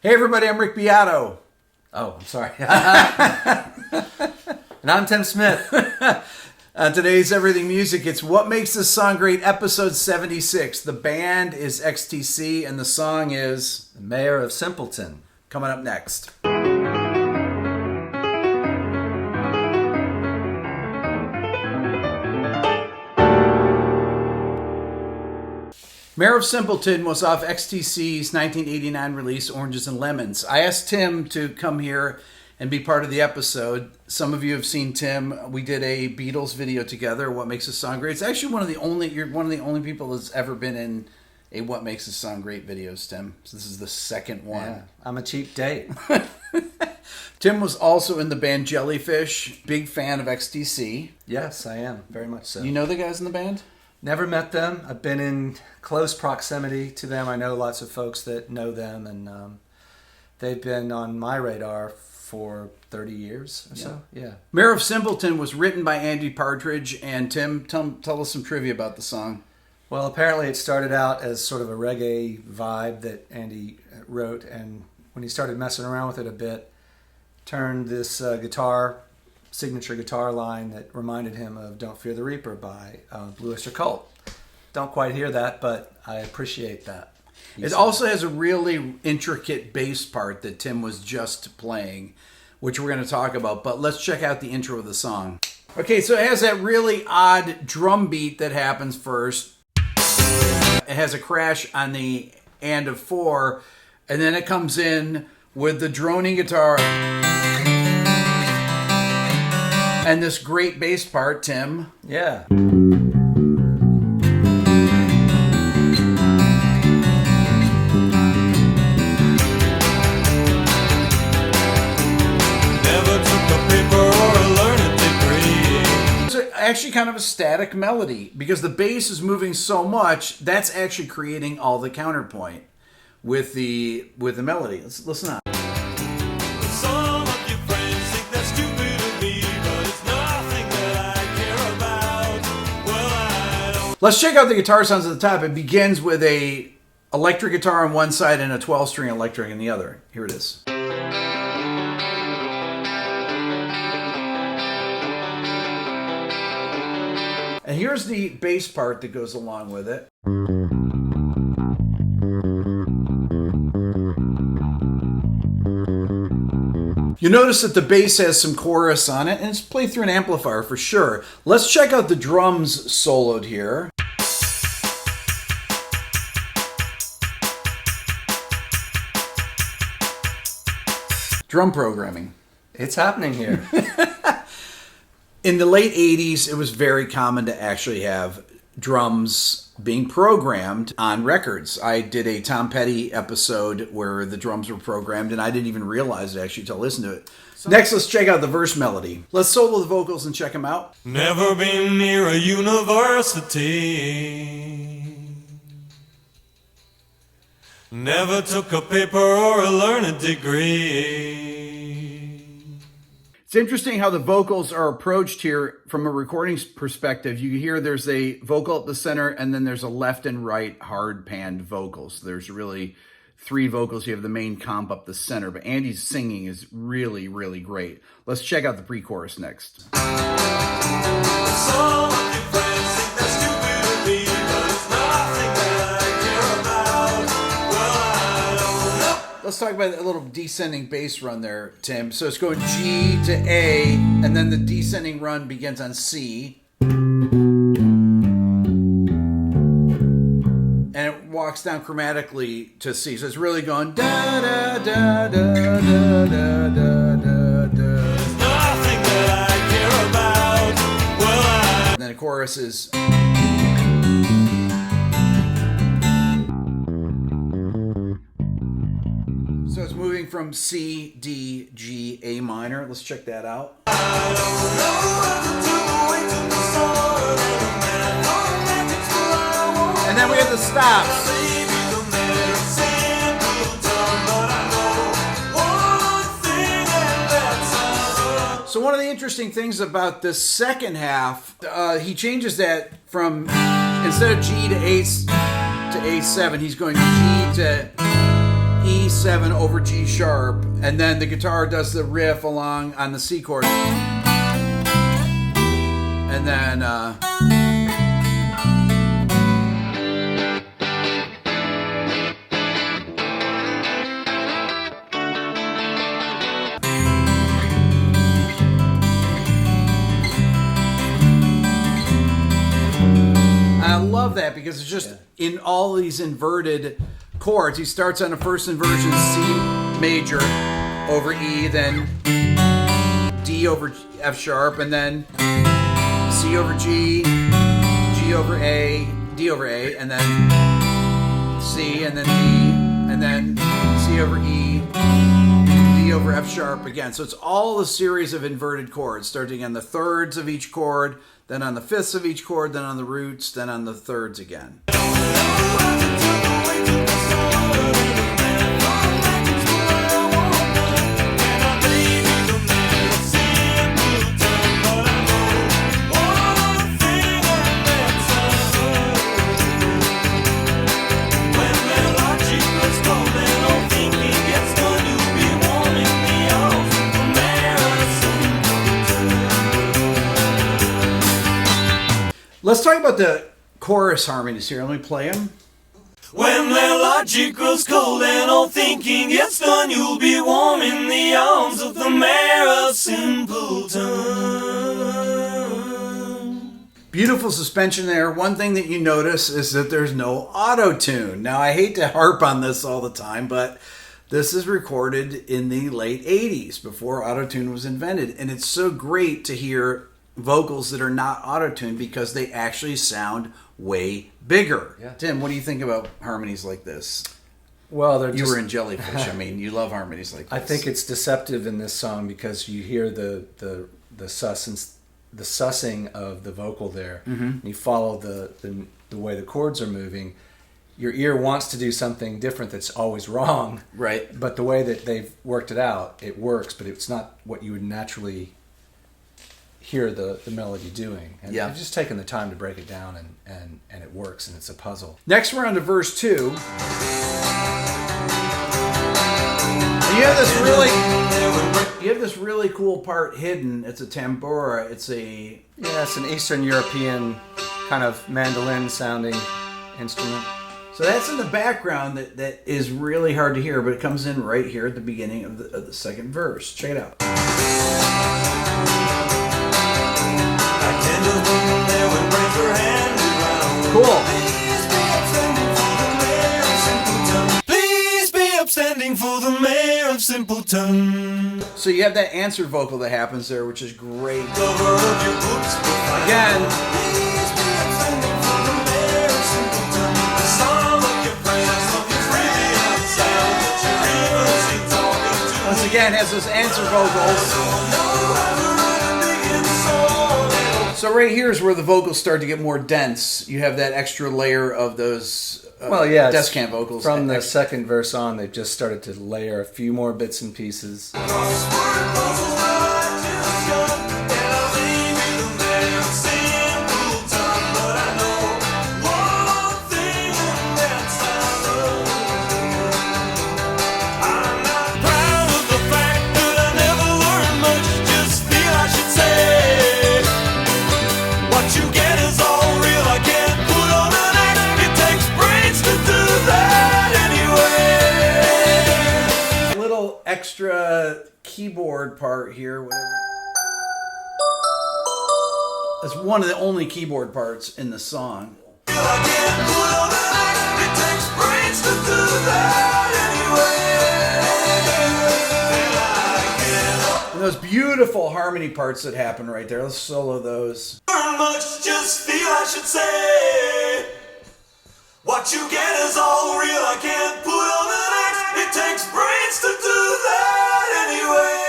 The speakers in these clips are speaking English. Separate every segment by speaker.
Speaker 1: Hey everybody, I'm Rick Beato.
Speaker 2: Oh, I'm sorry. And I'm Tim Smith.
Speaker 1: Today's Everything Music, it's What Makes This Song Great, episode 76. The band is XTC and the song is
Speaker 2: The Mayor of Simpleton.
Speaker 1: Coming up next. Mayor of Simpleton was off XTC's 1989 release, Oranges and Lemons. I asked Tim to come here and be part of the episode. Some of you have seen Tim. We did a Beatles video together, What Makes This Song Great. It's actually you're one of the only people that's ever been in a What Makes This Song Great videos, Tim. So this is the second one.
Speaker 2: Yeah, I'm a cheap date.
Speaker 1: Tim was also in the band Jellyfish. Big fan of XTC.
Speaker 2: Yes, I am. Very much so.
Speaker 1: You know the guys in the band?
Speaker 2: Never met them. I've been in close proximity to them. I know lots of folks that know them, and they've been on my radar for 30 years or so. Yeah.
Speaker 1: Mayor of Simpleton was written by Andy Partridge, and Tim, tell us some trivia about the song.
Speaker 2: Well, apparently it started out as sort of a reggae vibe that Andy wrote, and when he started messing around with it a bit, turned this signature guitar line that reminded him of Don't Fear the Reaper by Blue Oyster Cult. Don't quite hear that, but I appreciate that.
Speaker 1: It also has a really intricate bass part that Tim was just playing, which we're going to talk about, but let's check out the intro of the song. Okay, so it has that really odd drum beat that happens first. It has a crash on the and of 4, and then it comes in with the droning guitar and this great bass part, Tim.
Speaker 2: Yeah.
Speaker 1: Actually kind of a static melody because the bass is moving so much that's actually creating all the counterpoint with the melody. Let's listen up.
Speaker 3: Some of your friends think that's stupid of me, but it's nothing that I care about. Well, I don't.
Speaker 1: Let's check out the guitar sounds at the top. It begins with a electric guitar on one side and a 12-string electric on the other. Here it is. And here's the bass part that goes along with it. You notice that the bass has some chorus on it, and it's played through an amplifier for sure. Let's check out the drums soloed here. Drum programming.
Speaker 2: It's happening here.
Speaker 1: In the late 80s, it was very common to actually have drums being programmed on records. I did a Tom Petty episode where the drums were programmed, and I didn't even realize it actually until I listened to it. Next, let's check out the verse melody. Let's solo the vocals and check them out.
Speaker 3: Never been near a university. Never took a paper or a learned degree.
Speaker 1: It's interesting how the vocals are approached here from a recording perspective. You hear there's a vocal at the center, and then there's a left and right hard panned vocals. There's really 3 vocals. You have the main comp up the center, but Andy's singing is really, really great. Let's check out the pre-chorus next.
Speaker 3: Some of your friends think that's stupid of me, but it's nothing that I care about. Well, I don't know.
Speaker 1: Let's talk about a little descending bass run there, Tim. So it's going G to A, and then the descending run begins on C. And it walks down chromatically to C. So it's really going da da da da da da da da.
Speaker 3: There's nothing that I care about. Well,
Speaker 1: And then the chorus is. So it's moving from C, D, G, A minor. Let's check that out.
Speaker 3: I don't know what to do. Wait till the sword and the man. Romantics, well, I won't.
Speaker 1: And then we have the stops.
Speaker 3: Maybe the mayor of Simpleton, but I know one thing, and that's
Speaker 1: So one of the interesting things about the second half, he changes that from, instead of G to A7, he's going G to E7 over G sharp, and then the guitar does the riff along on the C chord. And then I love that because it's just in all these inverted chords. He starts on the first inversion C major over E, then D over F sharp, and then C over G, G over A, D over A, and then C, and then D, and then C over E, D over F sharp again. So it's all a series of inverted chords, starting on the thirds of each chord, then on the fifths of each chord, then on the roots, then on the thirds again. Let's talk about the chorus harmonies here. Let me play them.
Speaker 3: When their logic grows cold and all thinking gets done, you'll be warm in the arms of the mayor of Simpleton.
Speaker 1: Beautiful suspension there. One thing that you notice is that there's no auto-tune. Now, I hate to harp on this all the time, but this is recorded in the late 80s, before auto-tune was invented. And it's so great to hear vocals that are not auto-tuned because they actually sound way bigger.
Speaker 2: Yeah.
Speaker 1: Tim, what do you think about harmonies like this?
Speaker 2: Well, they're
Speaker 1: You
Speaker 2: just,
Speaker 1: were in Jellyfish. I mean, you love harmonies like this.
Speaker 2: I think it's deceptive in this song because you hear the sussing of the vocal there. Mm-hmm. You follow the way the chords are moving. Your ear wants to do something different that's always wrong.
Speaker 1: Right.
Speaker 2: But the way that they've worked it out, it works, but it's not what you would naturally hear the melody doing. And
Speaker 1: Yeah.
Speaker 2: I've just taken the time to break it down and it works, and it's a puzzle.
Speaker 1: Next, we're on to verse 2. And you have this really cool part hidden. It's a tambura. It's a
Speaker 2: Yeah, it's an Eastern European kind of mandolin sounding instrument.
Speaker 1: so that's in the background that is really hard to hear, but it comes in right here at the beginning of the second verse. Check it out. Cool.
Speaker 3: Please be upstanding for the mayor of Simpleton.
Speaker 1: So you have that answer vocal that happens there, which is great.
Speaker 3: Cover of your books.
Speaker 1: Again,
Speaker 3: Please be upstanding for the mayor of Simpleton. The song of your friends, of your brilliant sound that you're even talking to.
Speaker 1: once again, has those answer vocals. So right here is where the vocals start to get more dense. You have that extra layer of those
Speaker 2: It's
Speaker 1: descant vocals.
Speaker 2: From the second verse on, they've just started to layer a few more bits and pieces.
Speaker 1: Extra keyboard part here, whatever. That's one of the only keyboard parts in the song. And those beautiful harmony parts that happen right there. Let's solo those.
Speaker 3: Much, just feel I should say. What you get is all real. I can't put on an act. It takes brains to do that anyway.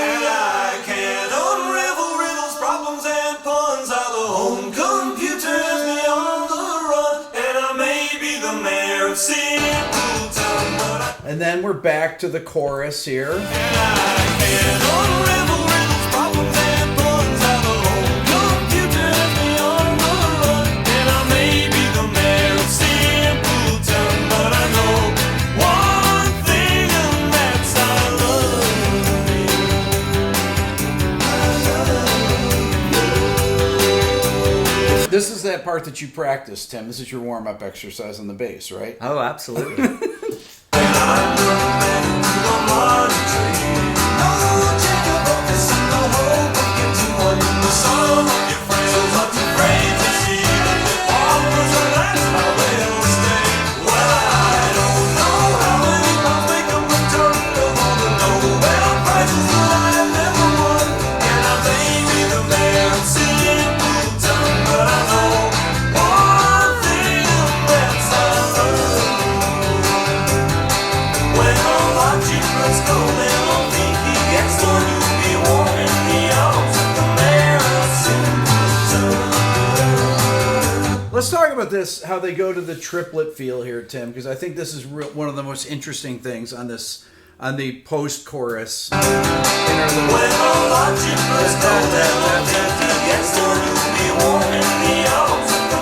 Speaker 3: And I can't unravel riddles, problems, and puns. How the home computer has me on the run. And I may be the mayor of Simpleton, but I
Speaker 1: And then we're back to the chorus here.
Speaker 3: can't unravel riddles, problems, and puns. How the home computer has me on the run. And I may be the mayor of Simpleton, but I know
Speaker 1: that part that you practice, Tim? This is your warm-up exercise on the bass, right?
Speaker 2: Oh, absolutely.
Speaker 1: Let's talk about this, how they go to the triplet feel here, Tim, because I think this is one of the most interesting things on this, on the post-chorus.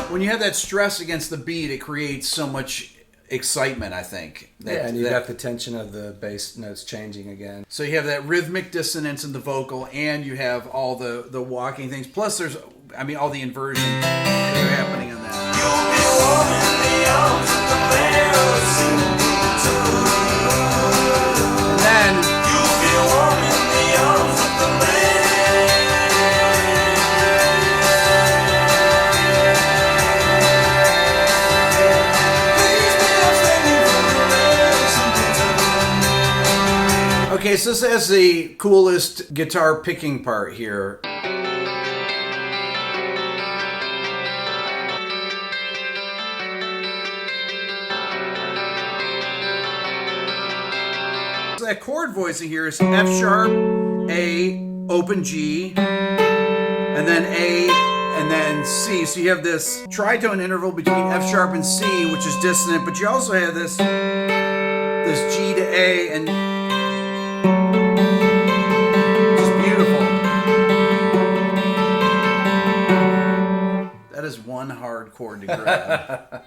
Speaker 1: When you have that stress against the beat, it creates so much excitement, I think.
Speaker 2: And you got the tension of the bass notes changing again.
Speaker 1: So you have that rhythmic dissonance in the vocal, and you have all the walking things. Plus, there's, I mean, all the inversion that are happening on that. And then okay, so this has the coolest guitar picking part here. That chord voicing here is F sharp, A, open G, and then A, and then C. So you have this tritone interval between F sharp and C, which is dissonant, but you also have this G to A, and just beautiful. That is one hard chord to grab.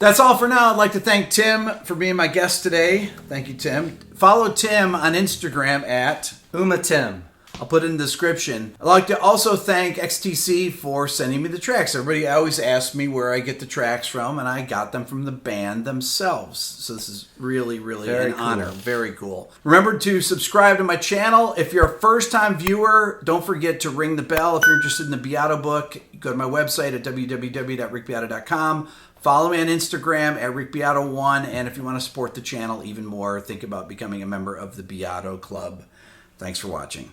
Speaker 1: That's all for now. I'd like to thank Tim for being my guest today. Thank you, Tim. Follow Tim on Instagram at
Speaker 2: Tim.
Speaker 1: I'll put it in the description. I'd like to also thank XTC for sending me the tracks. Everybody always asks me where I get the tracks from, and I got them from the band themselves. So this is really, really
Speaker 2: Very
Speaker 1: an
Speaker 2: cool.
Speaker 1: honor. Very cool. Remember to subscribe to my channel. If you're a first-time viewer, don't forget to ring the bell. If you're interested in the Beato book, go to my website at www.rickbeato.com. Follow me on Instagram at rickbeato1, and if you want to support the channel even more, think about becoming a member of the Beato Club. Thanks for watching.